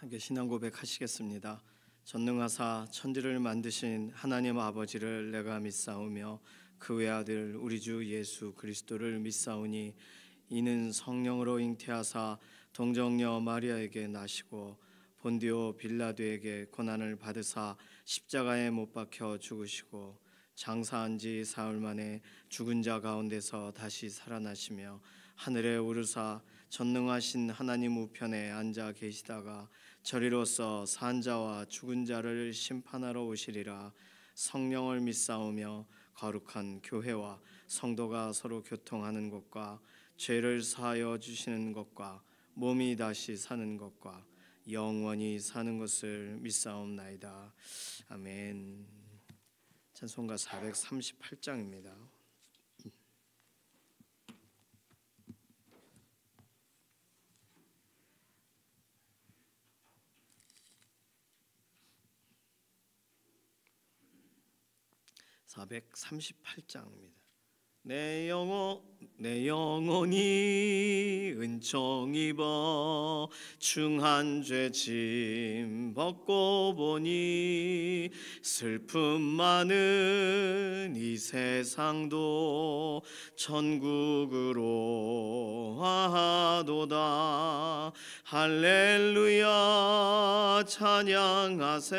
함께 신앙 고백하시겠습니다. 전능하사 천지를 만드신 하나님 아버지를 내가 믿사오며 그 외아들 우리 주 예수 그리스도를 믿사오니 이는 성령으로 잉태하사 동정녀 마리아에게 나시고 본디오 빌라도에게 고난을 받으사 십자가에 못 박혀 죽으시고 장사한 지 사흘 만에 죽은 자 가운데서 다시 살아나시며 하늘에 오르사 전능하신 하나님 우편에 앉아 계시다가 저리로서 산 자와 죽은 자를 심판하러 오시리라. 성령을 믿사오며 거룩한 교회와 성도가 서로 교통하는 것과 죄를 사하여 주시는 것과 몸이 다시 사는 것과 영원히 사는 것을 믿사옵나이다. 아멘. 찬송가 438장입니다. 내 영혼이 은총 입어 중한 죄 짐 벗고 보니 슬픔 많은 이 세상도 천국으로 하도다. 할렐루야 찬양하세.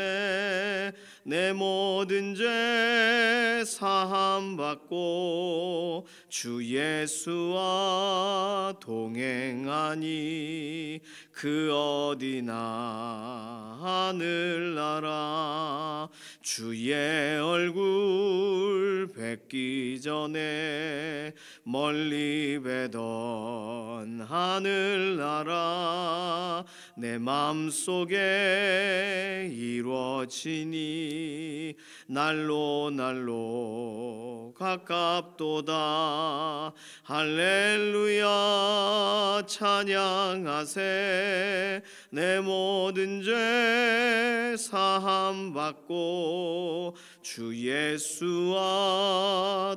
내 모든 죄 사함 받고 주 예수와 동행하니 그 어디나 하늘나라. 주의 얼굴 뵙기 전에 멀리 뵈던 하늘나라. 내 맘속에 이루어지니 날로 가깝도다. 할렐루야 찬양하세. 내 모든 죄 사함 받고 주 예수와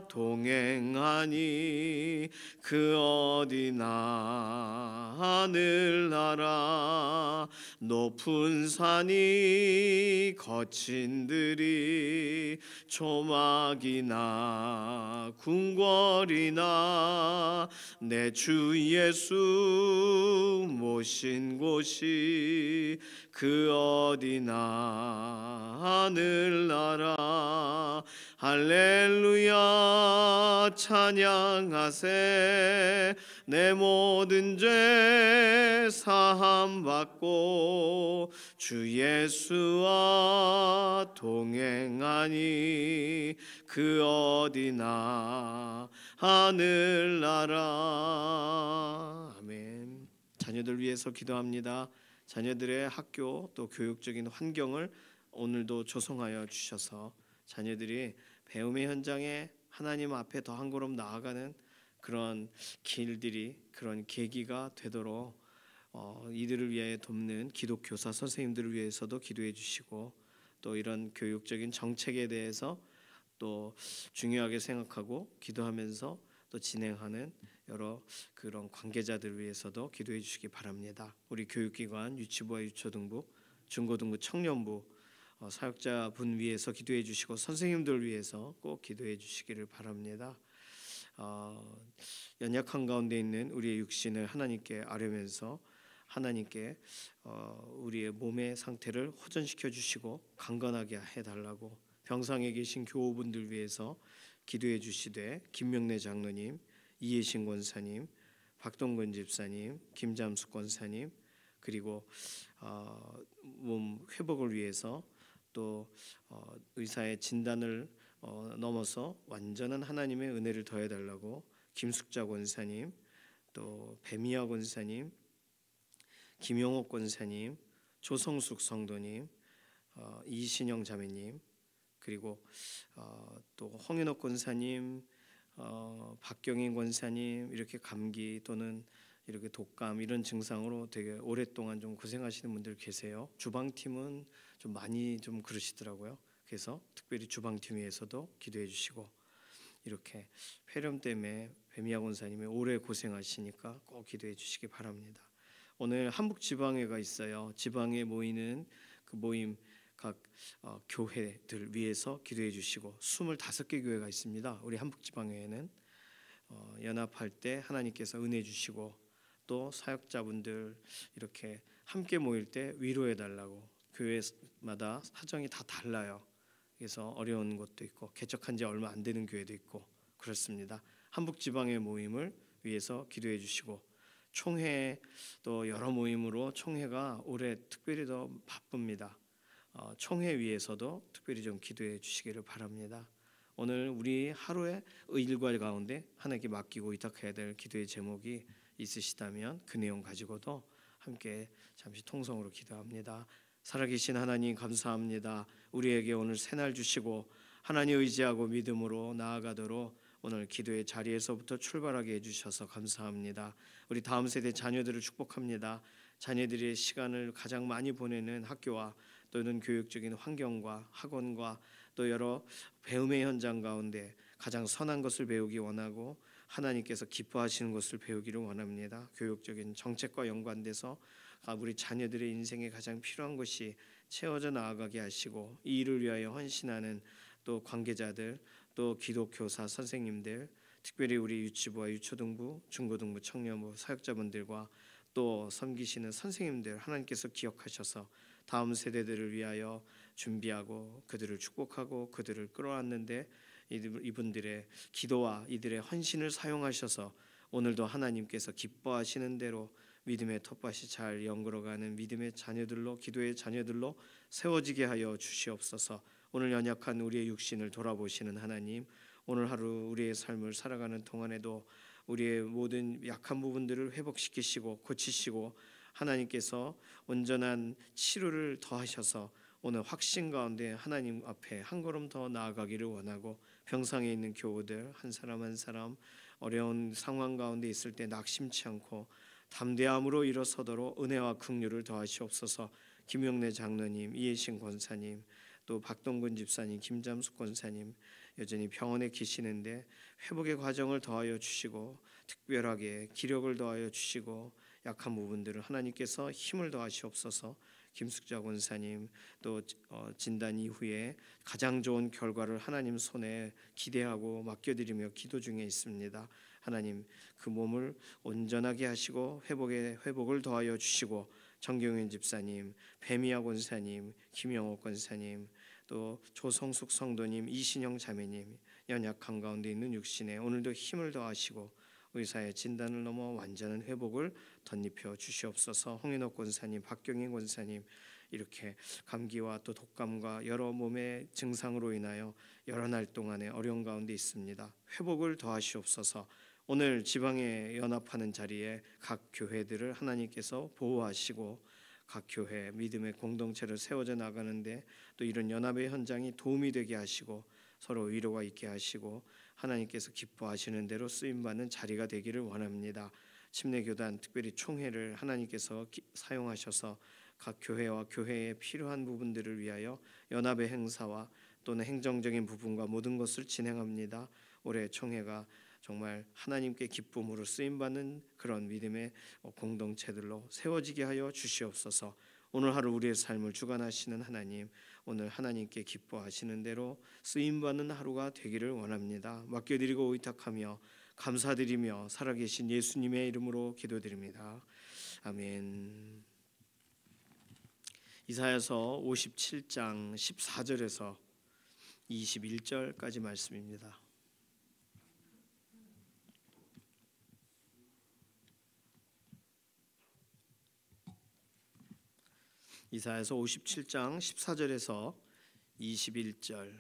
동행하니 그 어디나 하늘나라. 높은 산이 거친 들이 조막이나 궁궐이나 내 주 예수 모신 곳이 그 어디나 하늘나라. 할렐루야 찬양하세. 내 모든 죄 사함 받고 주 예수와 동행하니 그 어디나 하늘나라. 아멘. 자녀들 위해서 기도합니다. 자녀들의 학교 또 교육적인 환경을 오늘도 조성하여 주셔서 자녀들이 배움의 현장에 하나님 앞에 더 한 걸음 나아가는 그런 길들이, 그런 계기가 되도록 이들을 위하여 돕는 기독교사 선생님들을 위해서도 기도해 주시고, 또 이런 교육적인 정책에 대해서 또 중요하게 생각하고 기도하면서 또 진행하는 여러 그런 관계자들을 위해서도 기도해 주시기 바랍니다. 우리 교육기관, 유치부와 유초등부, 중고등부, 청년부 사역자분 위해서 기도해 주시고 선생님들 위해서 꼭 기도해 주시기를 바랍니다. 연약한 가운데 있는 우리의 육신을 하나님께 아뢰면서 하나님께 우리의 몸의 상태를 호전시켜 주시고 강건하게 해달라고 병상에 계신 교우분들 위해서 기도해 주시되, 김명래 장로님, 이혜신 권사님, 박동근 집사님, 김잠수 권사님, 그리고 몸 회복을 위해서 또 의사의 진단을 넘어서 완전한 하나님의 은혜를 더해달라고 김숙자 권사님, 또 배미아 권사님, 김용옥 권사님, 조성숙 성도님, 이신영 자매님, 그리고 또 홍인옥 권사님, 박경인 권사님, 이렇게 감기 또는 이렇게 독감 이런 증상으로 되게 오랫동안 좀 고생하시는 분들 계세요. 주방팀은 좀 많이 좀 그러시더라고요. 그래서 특별히 주방팀 위해서도 기도해 주시고, 이렇게 폐렴 때문에 배미아 권사님이 오래 고생하시니까 꼭 기도해 주시기 바랍니다. 오늘 한북 지방회가 있어요. 지방에 모이는 그 모임 각 교회들 위해서 기도해 주시고 25개 교회가 있습니다. 우리 한북 지방회에는 연합할 때 하나님께서 은혜 주시고 또 사역자분들 이렇게 함께 모일 때 위로해 달라고 교회마다 사정이 다 달라요. 그래서 어려운 곳도 있고 개척한 지 얼마 안 되는 교회도 있고 그렇습니다. 한북 지방회 모임을 위해서 기도해 주시고 총회 또 여러 모임으로 총회가 올해 특별히 더 바쁩니다. 총회 위해서도 특별히 좀 기도해 주시기를 바랍니다. 오늘 우리 하루의 일과 가운데 하나님께 맡기고 의탁해야 될 기도의 제목이 있으시다면 그 내용 가지고도 함께 잠시 통성으로 기도합니다. 살아계신 하나님 감사합니다. 우리에게 오늘 새날 주시고 하나님 의지하고 믿음으로 나아가도록 오늘 기도의 자리에서부터 출발하게 해주셔서 감사합니다. 우리 다음 세대 자녀들을 축복합니다. 자녀들의 시간을 가장 많이 보내는 학교와 또는 교육적인 환경과 학원과 또 여러 배움의 현장 가운데 가장 선한 것을 배우기 원하고 하나님께서 기뻐하시는 것을 배우기를 원합니다. 교육적인 정책과 연관돼서 우리 자녀들의 인생에 가장 필요한 것이 채워져 나아가게 하시고 이 일을 위하여 헌신하는 또 관계자들 또 기독교사 선생님들 특별히 우리 유치부와 유초등부 중고등부 청년부 사역자분들과 또 섬기시는 선생님들 하나님께서 기억하셔서 다음 세대들을 위하여 준비하고 그들을 축복하고 그들을 끌어안는데 이분들의 기도와 이들의 헌신을 사용하셔서 오늘도 하나님께서 기뻐하시는 대로 믿음의 텃밭이 잘 연결어가는 믿음의 자녀들로 기도의 자녀들로 세워지게 하여 주시옵소서. 오늘 연약한 우리의 육신을 돌아보시는 하나님, 오늘 하루 우리의 삶을 살아가는 동안에도 우리의 모든 약한 부분들을 회복시키시고 고치시고 하나님께서 온전한 치료를 더하셔서 오늘 확신 가운데 하나님 앞에 한 걸음 더 나아가기를 원하고 병상에 있는 교우들 한 사람 한 사람 어려운 상황 가운데 있을 때 낙심치 않고 담대함으로 일어서도록 은혜와 긍휼을 더하시옵소서. 김용래 장로님, 이해신 권사님, 또 박동근 집사님, 김잠숙 권사님 여전히 병원에 계시는데 회복의 과정을 더하여 주시고 특별하게 기력을 더하여 주시고 약한 부분들을 하나님께서 힘을 더하시옵소서. 김숙자 권사님 또 진단 이후에 가장 좋은 결과를 하나님 손에 기대하고 맡겨드리며 기도 중에 있습니다. 하나님 그 몸을 온전하게 하시고 회복을 더하여 주시고 정경윤 집사님, 배미아 권사님, 김영옥 권사님 또 조성숙 성도님, 이신영 자매님 연약한 가운데 있는 육신에 오늘도 힘을 더하시고 의사의 진단을 넘어 완전한 회복을 덧입혀 주시옵소서. 홍인옥 권사님, 박경인 권사님 이렇게 감기와 또 독감과 여러 몸의 증상으로 인하여 여러 날 동안에 어려운 가운데 있습니다. 회복을 더하시옵소서. 오늘 지방에 연합하는 자리에 각 교회들을 하나님께서 보호하시고 각 교회 믿음의 공동체를 세워져 나가는데 또 이런 연합의 현장이 도움이 되게 하시고 서로 위로가 있게 하시고 하나님께서 기뻐하시는 대로 쓰임받는 자리가 되기를 원합니다. 침례교단 특별히 총회를 하나님께서 사용하셔서 각 교회와 교회에 필요한 부분들을 위하여 연합의 행사와 또는 행정적인 부분과 모든 것을 진행합니다. 올해 총회가 정말 하나님께 기쁨으로 쓰임받는 그런 믿음의 공동체들로 세워지게 하여 주시옵소서. 오늘 하루 우리의 삶을 주관하시는 하나님, 오늘 하나님께 기뻐하시는 대로 쓰임받는 하루가 되기를 원합니다. 맡겨드리고 의탁하며 감사드리며 살아계신 예수님의 이름으로 기도드립니다. 아멘. 이사야서 57장 14절에서 21절까지 말씀입니다. 이사야서 57장 14절에서 21절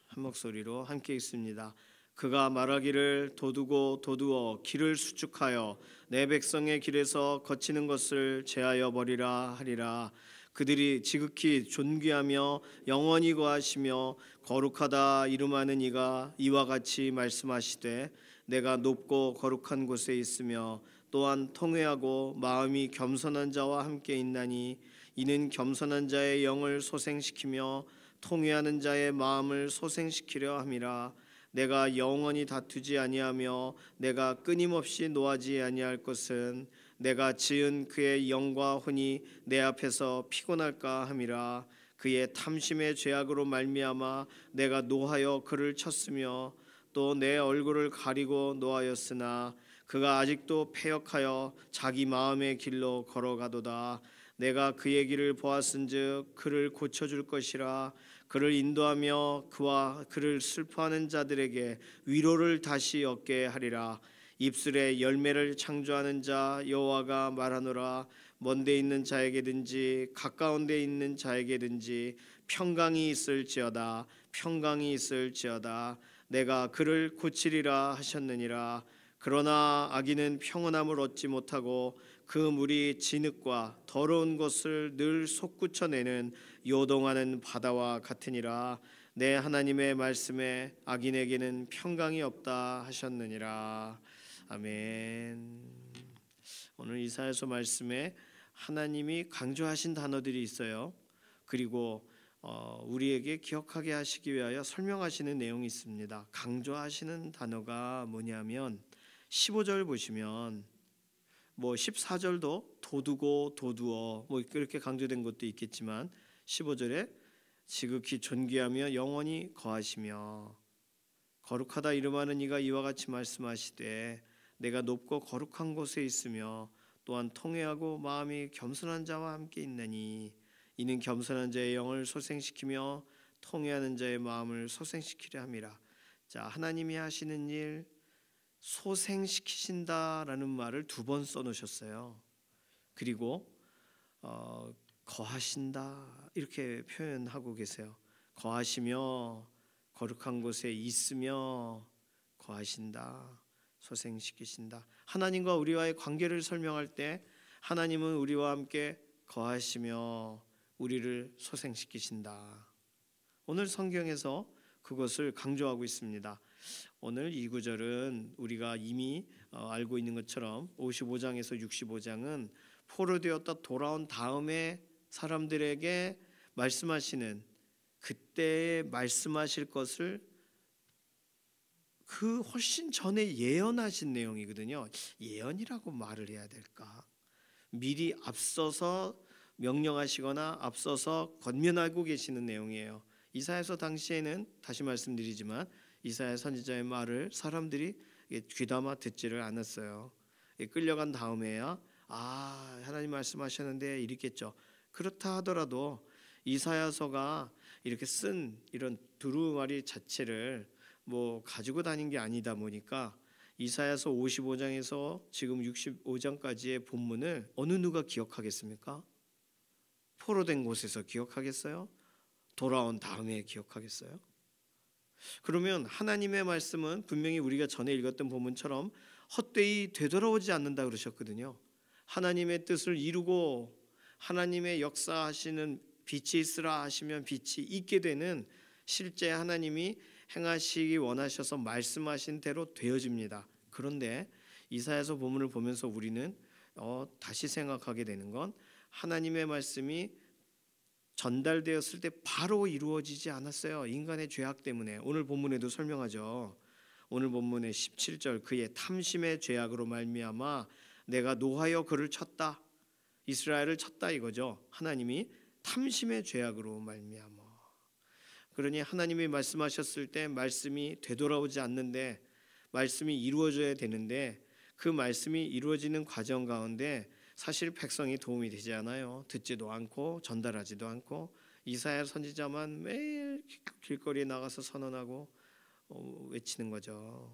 한 목소리로 함께 읽습니다. 그가 말하기를 도두어 길을 수축하여 내 백성의 길에서 거치는 것을 제하여 버리라 하리라. 그들이 지극히 존귀하며 영원히 거하시며 거룩하다 이름하는 이가 이와 같이 말씀하시되 내가 높고 거룩한 곳에 있으며 또한 통회하고 마음이 겸손한 자와 함께 있나니 이는 겸손한 자의 영을 소생시키며 통회하는 자의 마음을 소생시키려 함이라. 내가 영원히 다투지 아니하며 내가 끊임없이 노하지 아니할 것은 내가 지은 그의 영과 혼이 내 앞에서 피곤할까 함이라. 그의 탐심의 죄악으로 말미암아 내가 노하여 그를 쳤으며 또 내 얼굴을 가리고 노하였으나 그가 아직도 패역하여 자기 마음의 길로 걸어가도다. 내가 그의 길을 보았은즉 그를 고쳐줄 것이라. 그를 인도하며 그와 그를 슬퍼하는 자들에게 위로를 다시 얻게 하리라. 입술에 열매를 창조하는 자 여호와가 말하노라. 먼데 있는 자에게든지 가까운 데 있는 자에게든지 평강이 있을지어다. 평강이 있을지어다. 내가 그를 고치리라 하셨느니라. 그러나 악인은 평온함을 얻지 못하고 그 물이 진흙과 더러운 것을 늘 솟구쳐내는 요동하는 바다와 같으니라. 내 하나님의 말씀에 악인에게는 평강이 없다 하셨느니라. 아멘. 오늘 이사야서 말씀에 하나님이 강조하신 단어들이 있어요. 그리고 우리에게 기억하게 하시기 위하여 설명하시는 내용이 있습니다. 강조하시는 단어가 뭐냐면 15절 보시면 14절도 도두고 도두어 그렇게 강조된 것도 있겠지만 15절에 지극히 존귀하며 영원히 거하시며 거룩하다 이름하는 이가 이와 같이 말씀하시되 내가 높고 거룩한 곳에 있으며 또한 통회하고 마음이 겸손한 자와 함께 있나니 이는 겸손한 자의 영을 소생시키며 통회하는 자의 마음을 소생시키려 함이라. 자, 하나님이 하시는 일 소생시키신다라는 말을 2번 써놓으셨어요. 그리고 거하신다 이렇게 표현하고 계세요. 거하시며 거룩한 곳에 있으며 거하신다, 소생시키신다. 하나님과 우리와의 관계를 설명할 때 하나님은 우리와 함께 거하시며 우리를 소생시키신다. 오늘 성경에서 그것을 강조하고 있습니다. 오늘 이 구절은 우리가 이미 알고 있는 것처럼 55장에서 65장은 포로되었다 돌아온 다음에 사람들에게 말씀하시는 그때 말씀하실 것을 그 훨씬 전에 예언하신 내용이거든요. 예언이라고 말을 해야 될까? 미리 앞서서 명령하시거나 앞서서 권면하고 계시는 내용이에요. 이사야서 당시에는 다시 말씀드리지만 이사야 선지자의 말을 사람들이 귀담아 듣지를 않았어요. 끌려간 다음에야 하나님 말씀하셨는데 이랬겠죠. 그렇다 하더라도 이사야서가 이렇게 쓴 이런 두루마리 자체를 가지고 다닌 게 아니다 보니까 이사야서 55장에서 지금 65장까지의 본문을 어느 누가 기억하겠습니까? 포로된 곳에서 기억하겠어요? 돌아온 다음에 기억하겠어요? 그러면 하나님의 말씀은 분명히 우리가 전에 읽었던 본문처럼 헛되이 되돌아오지 않는다 그러셨거든요. 하나님의 뜻을 이루고 하나님의 역사하시는 빛이 있으라 하시면 빛이 있게 되는 실제 하나님이 행하시기 원하셔서 말씀하신 대로 되어집니다. 그런데 이사야서 본문을 보면서 우리는 다시 생각하게 되는 건 하나님의 말씀이 전달되었을 때 바로 이루어지지 않았어요. 인간의 죄악 때문에. 오늘 본문에도 설명하죠. 오늘 본문의 17절 그의 탐심의 죄악으로 말미암아 내가 노하여 그를 쳤다. 이스라엘을 쳤다 이거죠. 하나님이 탐심의 죄악으로 말미암아. 그러니 하나님이 말씀하셨을 때 말씀이 되돌아오지 않는데 말씀이 이루어져야 되는데 그 말씀이 이루어지는 과정 가운데 사실 백성이 도움이 되지 않아요. 듣지도 않고 전달하지도 않고 이사야 선지자만 매일 길거리에 나가서 선언하고 외치는 거죠.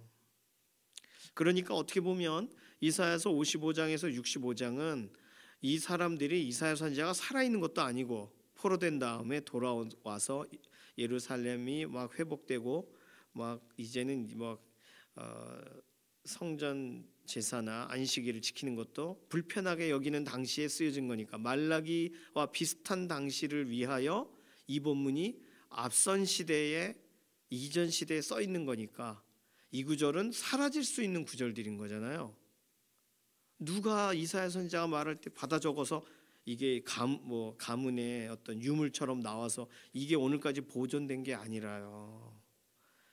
그러니까 어떻게 보면 이사야서 55장에서 65장은 이 사람들이 이사야 선지자가 살아있는 것도 아니고 포로된 다음에 돌아와서 예루살렘이 막 회복되고 막 이제는 성전 제사나 안식일을 지키는 것도 불편하게 여기는 당시에 쓰여진 거니까 말라기와 비슷한 당시를 위하여 이 본문이 앞선 시대에 이전 시대에 써 있는 거니까 이 구절은 사라질 수 있는 구절들인 거잖아요. 누가 이사야 선지자가 말할 때 받아 적어서 이게 가문의 어떤 유물처럼 나와서 이게 오늘까지 보존된 게 아니라요.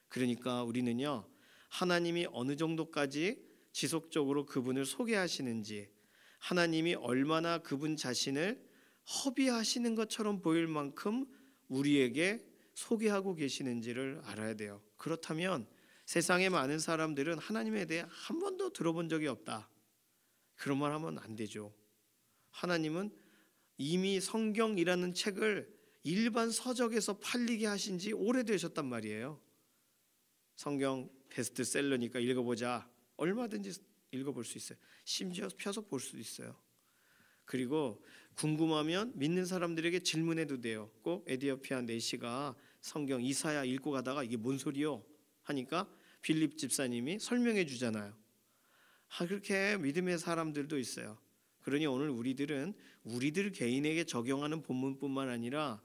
그러니까 우리는요 하나님이 어느 정도까지 지속적으로 그분을 소개하시는지 하나님이 얼마나 그분 자신을 허비하시는 것처럼 보일 만큼 우리에게 소개하고 계시는지를 알아야 돼요. 그렇다면 세상의 많은 사람들은 하나님에 대해 한 번도 들어본 적이 없다, 그런 말 하면 안 되죠. 하나님은 이미 성경이라는 책을 일반 서적에서 팔리게 하신 지 오래되셨단 말이에요. 성경 베스트셀러니까 읽어보자, 얼마든지 읽어볼 수 있어요. 심지어 펴서 볼 수도 있어요. 그리고 궁금하면 믿는 사람들에게 질문해도 돼요. 꼭 에디오피아 내시가 성경 이사야 읽고 가다가 이게 뭔 소리요 하니까 빌립 집사님이 설명해 주잖아요. 그렇게 믿음의 사람들도 있어요. 그러니 오늘 우리들은 우리들 개인에게 적용하는 본문뿐만 아니라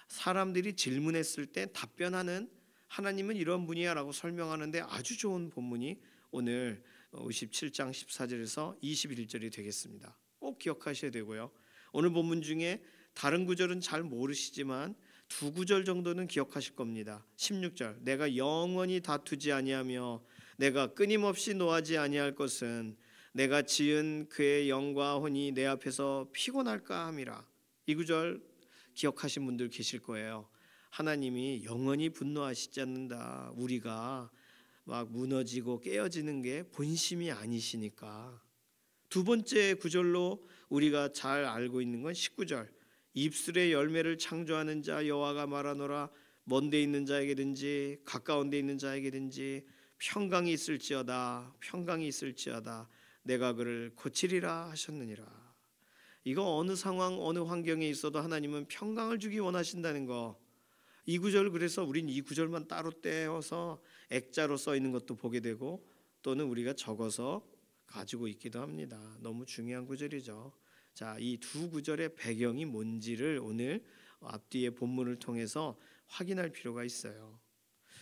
사람들이 질문했을 때 답변하는, 하나님은 이런 분이야 라고 설명하는데 아주 좋은 본문이 오늘 57장 14절에서 21절이 되겠습니다. 꼭 기억하셔야 되고요. 오늘 본문 중에 다른 구절은 잘 모르시지만 두 구절 정도는 기억하실 겁니다. 16절, 내가 영원히 다투지 아니하며 내가 끊임없이 노하지 아니할 것은 내가 지은 그의 영과 혼이 내 앞에서 피곤할까 함이라. 이 구절 기억하신 분들 계실 거예요. 하나님이 영원히 분노하시지 않는다. 우리가 막 무너지고 깨어지는 게 본심이 아니시니까. 두 번째 구절로 우리가 잘 알고 있는 건 19절, 입술의 열매를 창조하는 자 여호와가 말하노라. 먼데 있는 자에게든지 가까운 데 있는 자에게든지 평강이 있을지어다, 평강이 있을지어다, 내가 그를 고치리라 하셨느니라. 이거 어느 상황 어느 환경에 있어도 하나님은 평강을 주기 원하신다는 거. 이 구절, 그래서 우린 이 구절만 따로 떼어서 액자로 써 있는 것도 보게 되고 또는 우리가 적어서 가지고 있기도 합니다. 너무 중요한 구절이죠. 자, 이 두 구절의 배경이 뭔지를 오늘 앞뒤의 본문을 통해서 확인할 필요가 있어요.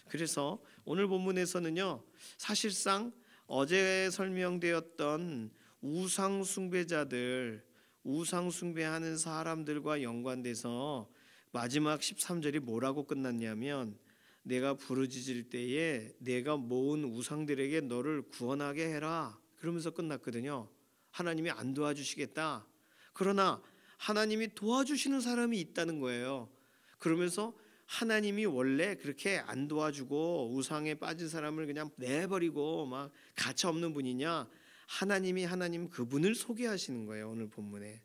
그래서 오늘 본문에서는요, 사실상 어제 설명되었던 우상 숭배자들, 우상 숭배하는 사람들과 연관돼서 마지막 13절이 뭐라고 끝났냐면, 내가 부르짖을 때에 내가 모은 우상들에게 너를 구원하게 해라, 그러면서 끝났거든요. 하나님이 안 도와주시겠다. 그러나 하나님이 도와주시는 사람이 있다는 거예요. 그러면서 하나님이 원래 그렇게 안 도와주고 우상에 빠진 사람을 그냥 내버리고 막 가차 없는 분이냐? 하나님 그분을 소개하시는 거예요, 오늘 본문에.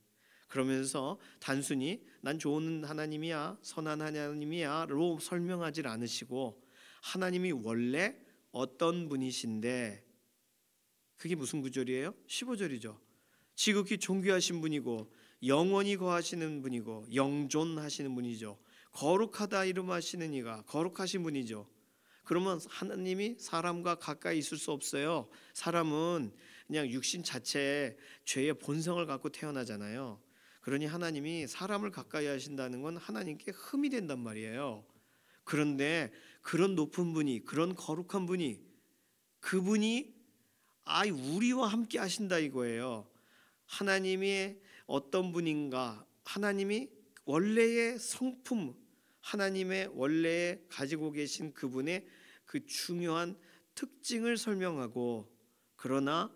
그러면서 단순히 난 좋은 하나님이야, 선한 하나님이야로 설명하지 않으시고 하나님이 원래 어떤 분이신데, 그게 무슨 구절이에요? 15절이죠. 지극히 존귀하신 분이고 영원히 거하시는 분이고 영존하시는 분이죠. 거룩하다 이름하시는 이가 거룩하신 분이죠. 그러면 하나님이 사람과 가까이 있을 수 없어요. 사람은 그냥 육신 자체에 죄의 본성을 갖고 태어나잖아요. 그러니 하나님이 사람을 가까이 하신다는 건 하나님께 흠이 된단 말이에요. 그런데 그런 높은 분이, 그런 거룩한 분이, 그분이 우리와 함께 하신다 이거예요. 하나님이 어떤 분인가, 하나님이 원래의 성품, 하나님의 원래 가지고 계신 그분의 그 중요한 특징을 설명하고, 그러나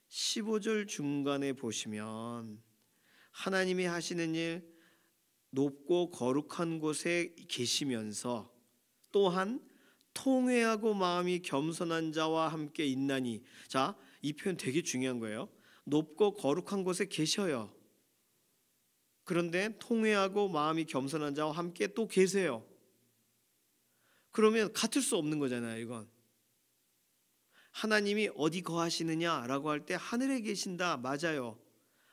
15절 중간에 보시면 하나님이 하시는 일, 높고 거룩한 곳에 계시면서 또한 통회하고 마음이 겸손한 자와 함께 있나니. 자, 이 표현 되게 중요한 거예요. 높고 거룩한 곳에 계셔요. 그런데 통회하고 마음이 겸손한 자와 함께 또 계세요. 그러면 같을 수 없는 거잖아요, 이건. 하나님이 어디 거하시느냐라고 할 때 하늘에 계신다, 맞아요.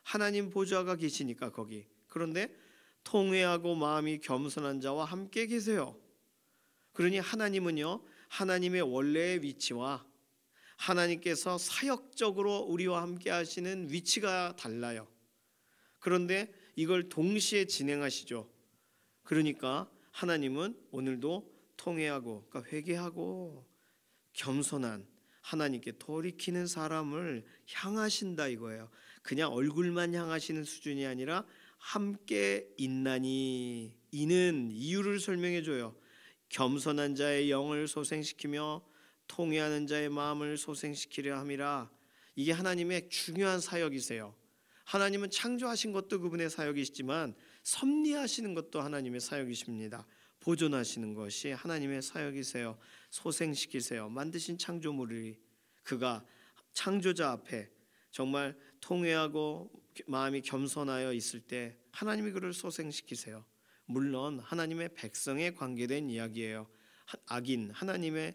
하나님 보좌가 계시니까 거기. 그런데 통회하고 마음이 겸손한 자와 함께 계세요. 그러니 하나님은요, 하나님의 원래의 위치와 하나님께서 사역적으로 우리와 함께 하시는 위치가 달라요. 그런데 이걸 동시에 진행하시죠. 그러니까 하나님은 오늘도 통회하고, 그러니까 회개하고 겸손한, 하나님께 돌이키는 사람을 향하신다 이거예요. 그냥 얼굴만 향하시는 수준이 아니라 함께 있나니. 이는 이유를 설명해 줘요. 겸손한 자의 영을 소생시키며 통회하는 자의 마음을 소생시키려 함이라. 이게 하나님의 중요한 사역이세요. 하나님은 창조하신 것도 그분의 사역이시지만 섭리하시는 것도 하나님의 사역이십니다. 보존하시는 것이 하나님의 사역이세요. 소생시키세요. 만드신 창조물이 그가 창조자 앞에 정말 통회하고 마음이 겸손하여 있을 때 하나님이 그를 소생시키세요. 물론 하나님의 백성에 관계된 이야기예요. 악인, 하나님의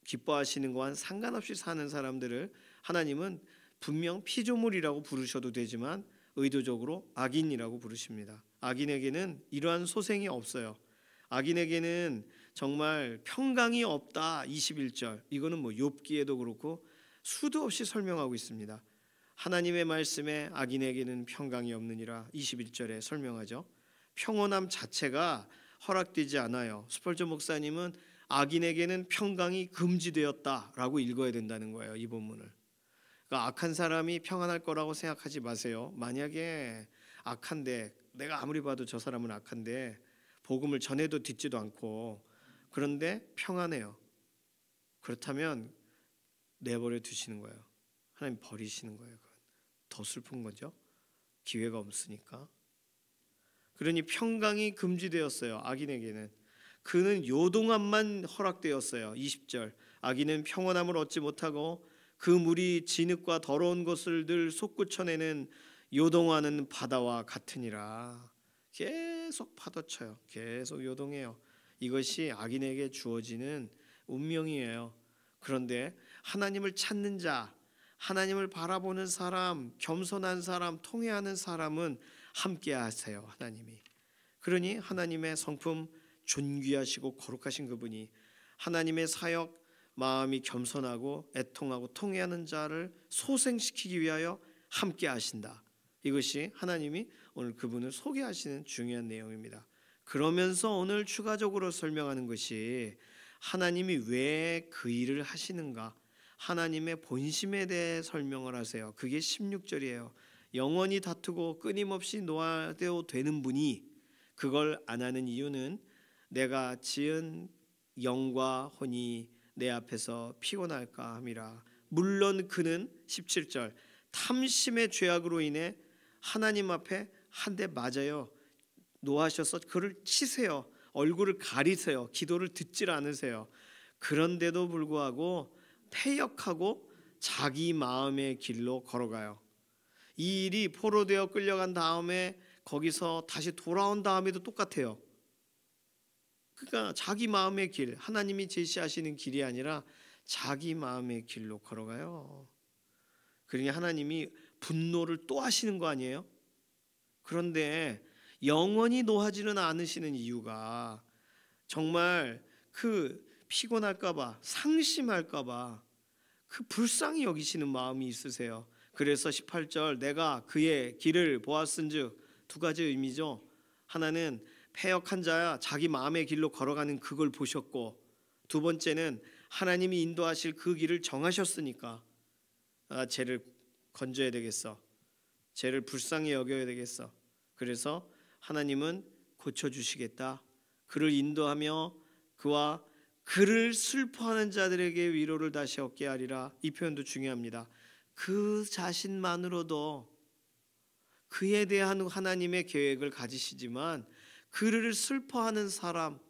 기뻐하시는 것과는 상관없이 사는 사람들을 하나님은 분명 피조물이라고 부르셔도 되지만 의도적으로 악인이라고 부르십니다. 악인에게는 이러한 소생이 없어요. 악인에게는 정말 평강이 없다. 21절. 이거는 뭐 욥기에도 그렇고 수도 없이 설명하고 있습니다. 하나님의 말씀에 악인에게는 평강이 없느니라 21절에 설명하죠. 평온함 자체가 허락되지 않아요. 스펄전 목사님은 악인에게는 평강이 금지되었다라고 읽어야 된다는 거예요. 이 본문을. 그러니까 악한 사람이 평안할 거라고 생각하지 마세요. 만약에 악한데 내가 아무리 봐도 저 사람은 악한데 복음을 전해도 듣지도 않고 그런데 평안해요. 그렇다면 내버려 두시는 거예요. 하나님 버리시는 거예요. 더 슬픈 거죠. 기회가 없으니까. 그러니 평강이 금지되었어요. 악인에게는. 그는 요동함만 허락되었어요. 20절. 악인은 평온함을 얻지 못하고 그 물이 진흙과 더러운 것을 늘 솟구쳐내는 요동하는 바다와 같으니라. 계속 파도쳐요. 계속 요동해요. 이것이 악인에게 주어지는 운명이에요. 그런데 하나님을 찾는 자, 하나님을 바라보는 사람, 겸손한 사람, 통회하는 사람은 함께 하세요. 하나님이. 그러니 하나님의 성품 존귀하시고 거룩하신 그분이 하나님의 사역, 마음이 겸손하고 애통하고 통회하는 자를 소생시키기 위하여 함께 하신다. 이것이 하나님이 오늘 그분을 소개하시는 중요한 내용입니다. 그러면서 오늘 추가적으로 설명하는 것이 하나님이 왜 그 일을 하시는가, 하나님의 본심에 대해 설명을 하세요. 그게 16절이에요. 영원히 다투고 끊임없이 노하되어 되는 분이 그걸 안 하는 이유는 내가 지은 영과 혼이 내 앞에서 피곤할까 함이라. 물론 그는 17절 탐심의 죄악으로 인해 하나님 앞에 한 대 맞아요. 노하셔서 그를 치세요. 얼굴을 가리세요. 기도를 듣질 않으세요. 그런데도 불구하고 패역하고 자기 마음의 길로 걸어가요. 이 일이 포로되어 끌려간 다음에 거기서 다시 돌아온 다음에도 똑같아요. 그러니까 자기 마음의 길, 하나님이 제시하시는 길이 아니라 자기 마음의 길로 걸어가요. 그러니 하나님이 분노를 또 하시는 거 아니에요? 그런데 영원히 노하지는 않으시는 이유가 정말 그 피곤할까봐, 상심할까봐 그 불쌍히 여기시는 마음이 있으세요. 그래서 18절 내가 그의 길을 보았은즉, 두 가지 의미죠. 하나는 패역한 자야 자기 마음의 길로 걸어가는 그걸 보셨고, 두 번째는 하나님이 인도하실 그 길을 정하셨으니까 쟤를 건져야 되겠어, 쟤를 불쌍히 여겨야 되겠어. 그래서 하나님은 고쳐주시겠다. 그를 인도하며 그와 그를 슬퍼하는 자들에게 위로를 다시 얻게 하리라. 이 표현도 중요합니다. 그 자신만으로도 그에 대한 하나님의 계획을 가지시지만 그를 슬퍼하는 사람,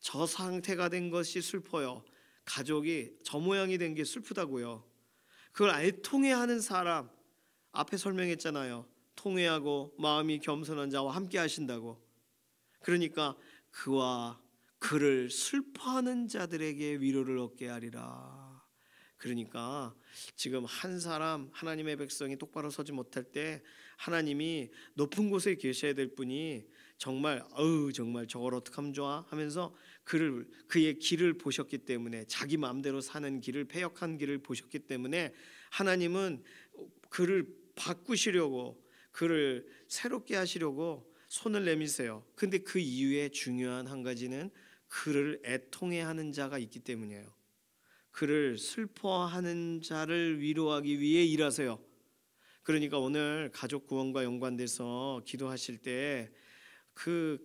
저 상태가 된 것이 슬퍼요. 가족이 저 모양이 된 게 슬프다고요. 그걸 애통해하는 사람, 앞에 설명했잖아요. 통회하고 마음이 겸손한 자와 함께 하신다고. 그러니까 그와 그를 슬퍼하는 자들에게 위로를 얻게 하리라. 그러니까 지금 한 사람, 하나님의 백성이 똑바로 서지 못할 때 하나님이 높은 곳에 계셔야 될 분이 정말 정말 저걸 어떻게 하면 좋아 하면서 그의 길을 보셨기 때문에, 자기 마음대로 사는 길을, 패역한 길을 보셨기 때문에 하나님은 그를 바꾸시려고, 그를 새롭게 하시려고 손을 내미세요. 근데 그 이유에 중요한 한 가지는 그를 애통해하는 자가 있기 때문이에요. 그를 슬퍼하는 자를 위로하기 위해 일하세요. 그러니까 오늘 가족 구원과 연관돼서 기도하실 때 그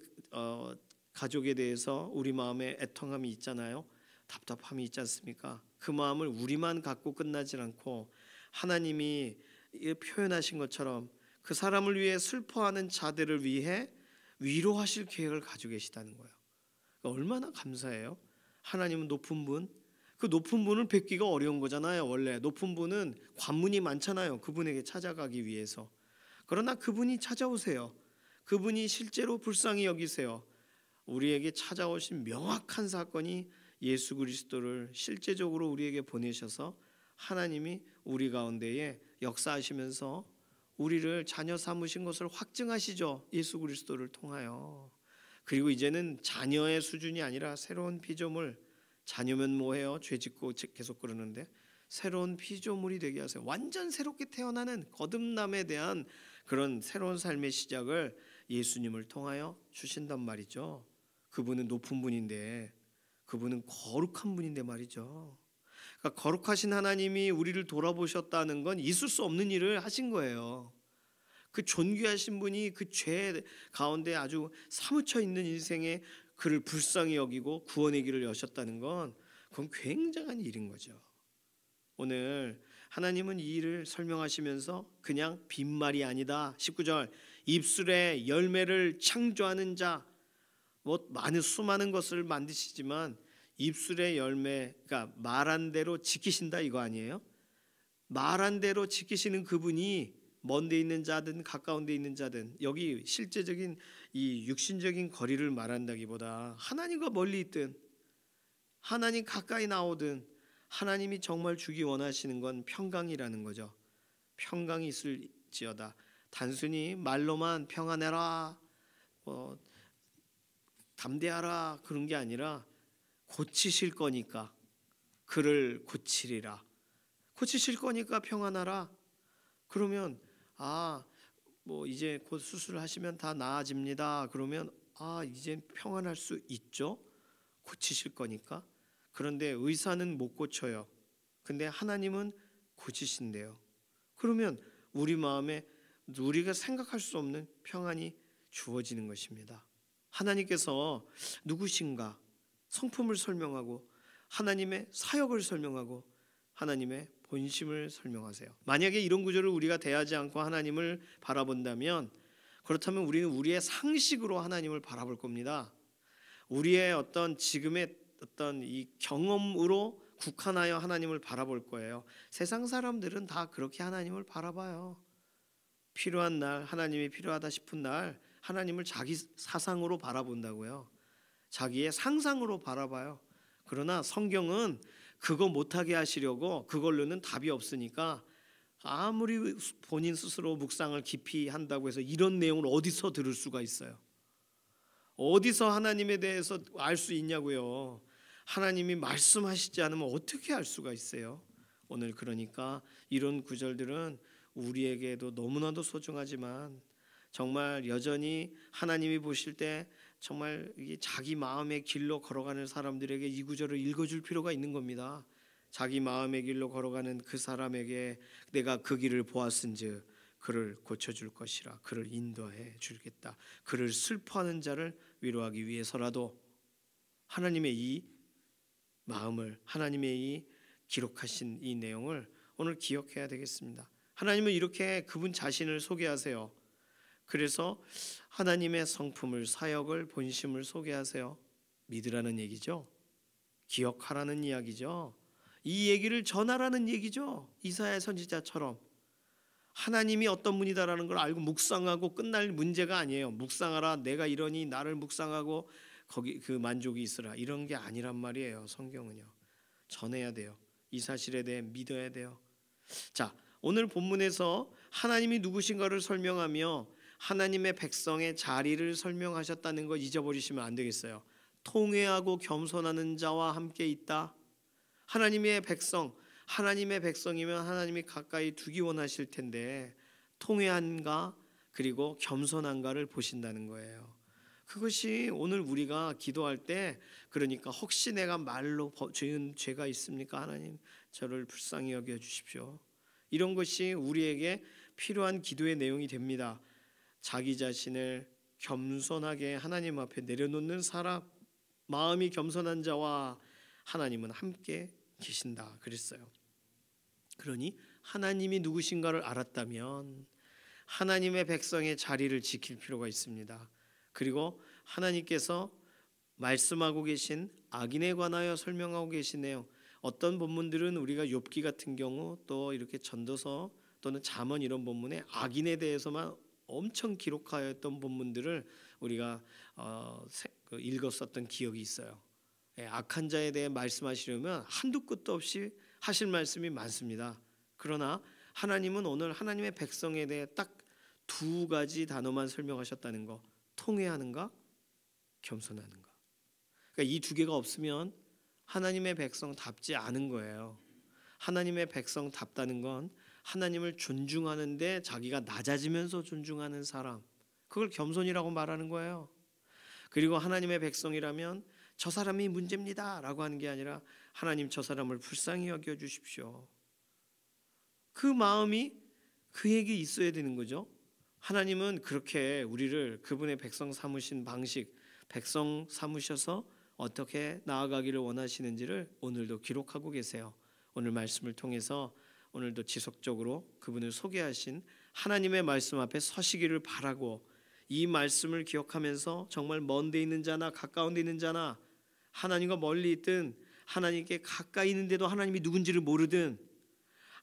가족에 대해서 우리 마음에 애통함이 있잖아요. 답답함이 있지 않습니까? 그 마음을 우리만 갖고 끝나질 않고 하나님이 표현하신 것처럼 그 사람을 위해 슬퍼하는 자들을 위해 위로하실 계획을 가지고 계시다는 거예요. 얼마나 감사해요. 하나님은 높은 분, 그 높은 분을 뵙기가 어려운 거잖아요. 원래 높은 분은 관문이 많잖아요. 그분에게 찾아가기 위해서. 그러나 그분이 찾아오세요. 그분이 실제로 불쌍히 여기세요. 우리에게 찾아오신 명확한 사건이 예수 그리스도를 실제적으로 우리에게 보내셔서 하나님이 우리 가운데에 역사하시면서 우리를 자녀 삼으신 것을 확증하시죠. 예수 그리스도를 통하여. 그리고 이제는 자녀의 수준이 아니라 새로운 피조물, 자녀면 뭐해요? 죄 짓고 계속 그러는데 새로운 피조물이 되게 하세요. 완전 새롭게 태어나는 거듭남에 대한 그런 새로운 삶의 시작을 예수님을 통하여 주신단 말이죠. 그분은 높은 분인데, 그분은 거룩한 분인데 말이죠. 그러니까 거룩하신 하나님이 우리를 돌아보셨다는 건 있을 수 없는 일을 하신 거예요. 그 존귀하신 분이 그 죄 가운데 아주 사무쳐 있는 인생에 그를 불쌍히 여기고 구원의 길을 여셨다는 건 그건 굉장한 일인 거죠. 오늘 하나님은 이 일을 설명하시면서 그냥 빈말이 아니다. 19절 입술에 열매를 창조하는 자, 뭐 많은 수많은 것을 만드시지만 입술의 열매, 그러니까 말한 대로 지키신다 이거 아니에요? 말한 대로 지키시는 그분이 먼데 있는 자든 가까운 데 있는 자든, 여기 실제적인 이 육신적인 거리를 말한다기보다 하나님과 멀리 있든 하나님 가까이 나오든 하나님이 정말 주기 원하시는 건 평강이라는 거죠. 평강이 있을지어다. 단순히 말로만 평안해라, 담대하라 그런 게 아니라 고치실 거니까 그를 고치리라. 고치실 거니까 평안하라. 그러면 뭐 이제 곧 수술하시면 다 나아집니다. 그러면 이제 평안할 수 있죠. 고치실 거니까. 그런데 의사는 못 고쳐요. 근데 하나님은 고치신대요. 그러면 우리 마음에 우리가 생각할 수 없는 평안이 주어지는 것입니다. 하나님께서 누구신가 성품을 설명하고 하나님의 사역을 설명하고 하나님의 본심을 설명하세요. 만약에 이런 구절을 우리가 대하지 않고 하나님을 바라본다면, 그렇다면 우리는 우리의 상식으로 하나님을 바라볼 겁니다. 우리의 어떤 지금의 어떤 이 경험으로 국한하여 하나님을 바라볼 거예요. 세상 사람들은 다 그렇게 하나님을 바라봐요. 필요한 날, 하나님이 필요하다 싶은 날 하나님을 자기 사상으로 바라본다고요. 자기의 상상으로 바라봐요. 그러나 성경은 그거 못하게 하시려고, 그걸로는 답이 없으니까 아무리 본인 스스로 묵상을 깊이 한다고 해서 이런 내용을 어디서 들을 수가 있어요? 어디서 하나님에 대해서 알 수 있냐고요. 하나님이 말씀하시지 않으면 어떻게 알 수가 있어요? 오늘 그러니까 이런 구절들은 우리에게도 너무나도 소중하지만 정말 여전히 하나님이 보실 때 정말 자기 마음의 길로 걸어가는 사람들에게 이 구절을 읽어줄 필요가 있는 겁니다. 자기 마음의 길로 걸어가는 그 사람에게 내가 그 길을 보았은즉 그를 고쳐줄 것이라, 그를 인도해 주겠다. 그를 슬퍼하는 자를 위로하기 위해서라도 하나님의 이 마음을, 하나님의 이 기록하신 이 내용을 오늘 기억해야 되겠습니다. 하나님은 이렇게 그분 자신을 소개하세요. 그래서 하나님의 성품을, 사역을, 본심을 소개하세요. 믿으라는 얘기죠. 기억하라는 이야기죠. 이 얘기를 전하라는 얘기죠. 이사야 선지자처럼 하나님이 어떤 분이다라는 걸 알고 묵상하고 끝날 문제가 아니에요. 묵상하라, 내가 이러니 나를 묵상하고 거기 그 만족이 있으라, 이런 게 아니란 말이에요. 성경은요. 전해야 돼요. 이 사실에 대해 믿어야 돼요. 자, 오늘 본문에서 하나님이 누구신가를 설명하며 하나님의 백성의 자리를 설명하셨다는 거 잊어버리시면 안 되겠어요. 통회하고 겸손하는 자와 함께 있다. 하나님의 백성, 하나님의 백성이면 하나님이 가까이 두기 원하실 텐데 통회한가 그리고 겸손한가를 보신다는 거예요. 그것이 오늘 우리가 기도할 때, 그러니까 혹시 내가 말로 지은 죄가 있습니까? 하나님 저를 불쌍히 여겨 주십시오. 이런 것이 우리에게 필요한 기도의 내용이 됩니다. 자기 자신을 겸손하게 하나님 앞에 내려놓는 사람, 마음이 겸손한 자와 하나님은 함께 계신다 그랬어요. 그러니 하나님이 누구신가를 알았다면 하나님의 백성의 자리를 지킬 필요가 있습니다. 그리고 하나님께서 말씀하고 계신 악인에 관하여 설명하고 계시네요. 어떤 본문들은 우리가 욥기 같은 경우 또 이렇게 전도서 또는 잠언 이런 본문에 악인에 대해서만 엄청 기록하였던 본문들을 우리가 읽었었던 기억이 있어요. 악한 자에 대해 말씀하시려면 한두 끝도 없이 하실 말씀이 많습니다. 그러나 하나님은 오늘 하나님의 백성에 대해 딱 두 가지 단어만 설명하셨다는 거. 통회하는가? 겸손하는가? 그러니까 이 두 개가 없으면 하나님의 백성답지 않은 거예요. 하나님의 백성답다는 건 하나님을 존중하는데 자기가 낮아지면서 존중하는 사람, 그걸 겸손이라고 말하는 거예요. 그리고 하나님의 백성이라면 저 사람이 문제입니다 라고 하는 게 아니라 하나님 저 사람을 불쌍히 여겨주십시오. 그 마음이 그에게 있어야 되는 거죠. 하나님은 그렇게 우리를 그분의 백성 삼으신 방식, 백성 삼으셔서 어떻게 나아가기를 원하시는지를 오늘도 기록하고 계세요. 오늘 말씀을 통해서 오늘도 지속적으로 그분을 소개하신 하나님의 말씀 앞에 서시기를 바라고, 이 말씀을 기억하면서 정말 먼 데 있는 자나 가까운 데 있는 자나 하나님과 멀리 있든 하나님께 가까이 있는데도 하나님이 누군지를 모르든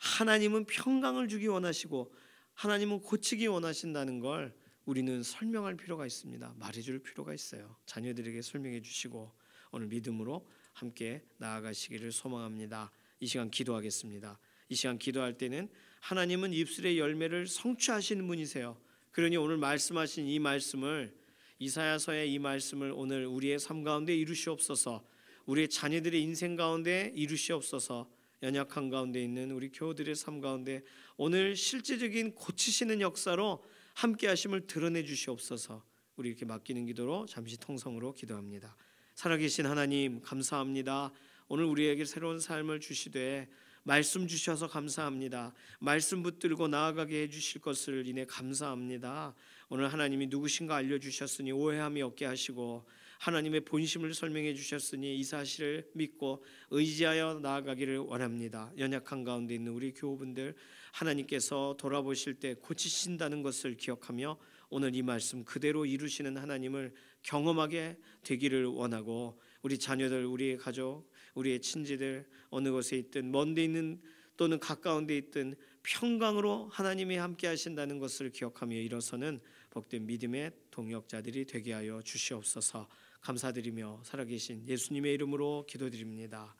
하나님은 평강을 주기 원하시고 하나님은 고치기 원하신다는 걸 우리는 설명할 필요가 있습니다. 말해줄 필요가 있어요. 자녀들에게 설명해 주시고 오늘 믿음으로 함께 나아가시기를 소망합니다. 이 시간 기도하겠습니다. 이 시간 기도할 때는 하나님은 입술의 열매를 성취하시는 분이세요. 그러니 오늘 말씀하신 이 말씀을, 이사야서의 이 말씀을 오늘 우리의 삶 가운데 이루시옵소서. 우리의 자녀들의 인생 가운데 이루시옵소서. 연약한 가운데 있는 우리 교우들의 삶 가운데 오늘 실제적인 고치시는 역사로 함께 하심을 드러내 주시옵소서. 우리 이렇게 맡기는 기도로 잠시 통성으로 기도합니다. 살아계신 하나님 감사합니다. 오늘 우리에게 새로운 삶을 주시되 말씀 주셔서 감사합니다. 말씀 붙들고 나아가게 해주실 것을 인해 감사합니다. 오늘 하나님이 누구신가 알려주셨으니 오해함이 없게 하시고 하나님의 본심을 설명해 주셨으니 이 사실을 믿고 의지하여 나아가기를 원합니다. 연약한 가운데 있는 우리 교우분들 하나님께서 돌아보실 때 고치신다는 것을 기억하며 오늘 이 말씀 그대로 이루시는 하나님을 경험하게 되기를 원하고, 우리 자녀들, 우리의 가족, 우리의 친지들 어느 곳에 있든 먼 데 있는 또는 가까운 데 있든 평강으로 하나님이 함께 하신다는 것을 기억하며 일어서는 복된 믿음의 동역자들이 되게 하여 주시옵소서. 감사드리며 살아계신 예수님의 이름으로 기도드립니다.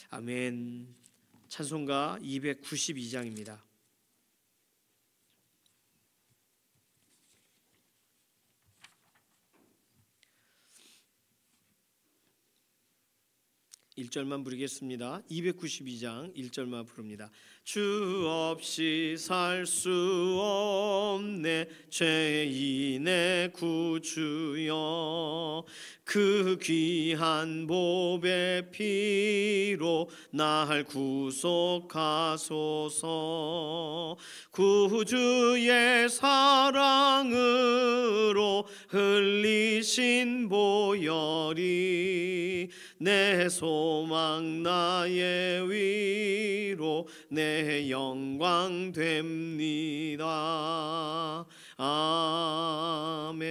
아멘. 찬송가 292장입니다. 1절만 부르겠습니다. 292장 1절만 부릅니다. 주 없이 살 수 없네 죄인의 구주여, 그 귀한 보배 피로 날 구속하소서. 구주의 사랑으로 흘리신 보혈이 내 소망 나의 위로 내 영광 됩니다. 아멘.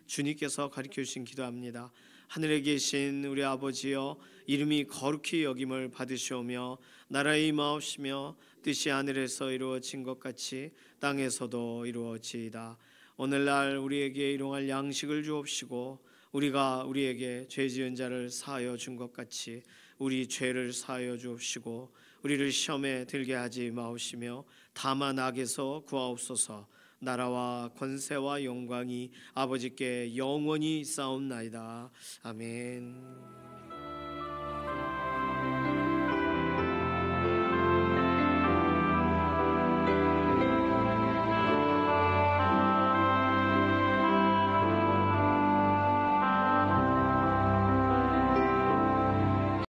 주님께서 가르쳐 주신 기도합니다. 하늘에 계신 우리 아버지여, 이름이 거룩히 여김을 받으시오며 나라의 임하옵시며 뜻이 하늘에서 이루어진 것 같이 땅에서도 이루어지이다. 오늘날 우리에게 일용할 양식을 주옵시고 우리가 우리에게 죄 지은 자를 사하여 준 것 같이 우리 죄를 사하여 주옵시고 우리를 시험에 들게 하지 마옵시며 다만 악에서 구하옵소서. 나라와 권세와 영광이 아버지께 영원히 있사옵나이다. 아멘.